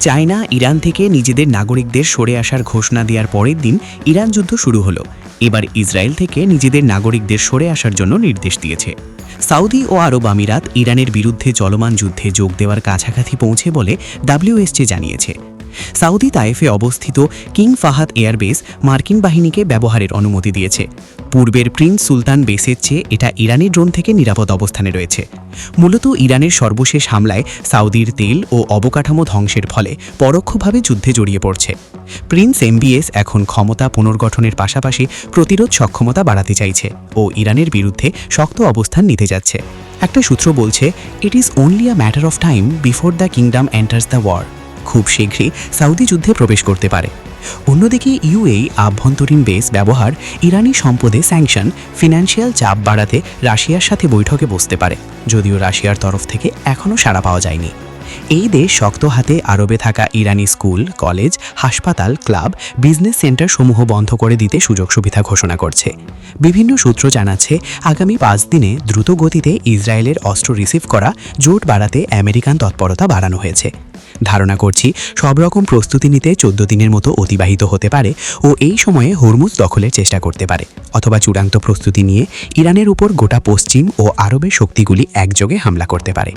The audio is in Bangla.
চায়না ইরান থেকে নিজেদের নাগরিকদের সরে আসার ঘোষণা দেওয়ার পরের দিন ইরান যুদ্ধ শুরু হলো। এবার ইসরায়েল থেকে নিজেদের নাগরিকদের সরে আসার জন্য নির্দেশ দিয়েছে। সৌদি ও আরব আমিরাত ইরানের বিরুদ্ধে চলমান যুদ্ধে যোগ দেওয়ার কাছাকাছি পৌঁছে বলে ডব্লিউএসজি জানিয়েছে। সৌদি তায়েফে অবস্থিত কিং ফাহাদ এয়ারবেস মার্কিন বাহিনীকে ব্যবহারের অনুমতি দিয়েছে। পূর্বের প্রিন্স সুলতান বেসের চেয়ে এটা ইরানি ড্রোন থেকে নিরাপদ অবস্থানে রয়েছে। মূলত ইরানের সর্বশেষ হামলায় সৌদির তেল ও অবকাঠামো ধ্বংসের ফলে পরোক্ষভাবে যুদ্ধে জড়িয়ে পড়ছে। প্রিন্স এমবিএস এখন ক্ষমতা পুনর্গঠনের পাশাপাশি প্রতিরোধ সক্ষমতা বাড়াতে চাইছে ও ইরানের বিরুদ্ধে শক্ত অবস্থান নিতে যাচ্ছে। একটা সূত্র বলছে, it is only a matter of time before the kingdom enters the war. খুব শীঘ্রই সৌদি যুদ্ধে প্রবেশ করতে পারে। অন্যদিকে ইউএই আভ্যন্তরীণ বেস ব্যবহার, ইরানি সম্পদে স্যাংশন, ফিনান্সিয়াল চাপ বাড়াতে রাশিয়ার সাথে বৈঠকে বসতে পারে, যদিও রাশিয়ার তরফ থেকে এখনও সাড়া পাওয়া যায়নি। এই দেশ শক্ত হাতে আরবে থাকা ইরানি স্কুল, কলেজ, হাসপাতাল, ক্লাব, বিজনেস সেন্টার সমূহ বন্ধ করে দিতে সুযোগ সুবিধা ঘোষণা করছে। বিভিন্ন সূত্র জানাচ্ছে, আগামী 5 দিনে দ্রুত গতিতে ইসরায়েলের অস্ত্র রিসিভ করা জোট বাড়াতে আমেরিকান তৎপরতা বাড়ানো হয়েছে। ধারণা করছি সব রকম প্রস্তুতি নিতে 14 দিনের মতো অতিবাহিত হতে পারে ও এই সময়ে হরমুজ দখলের চেষ্টা করতে পারে, অথবা চূড়ান্ত প্রস্তুতি নিয়ে ইরানের উপর গোটা পশ্চিম ও আরবের শক্তিগুলি একযোগে হামলা করতে পারে।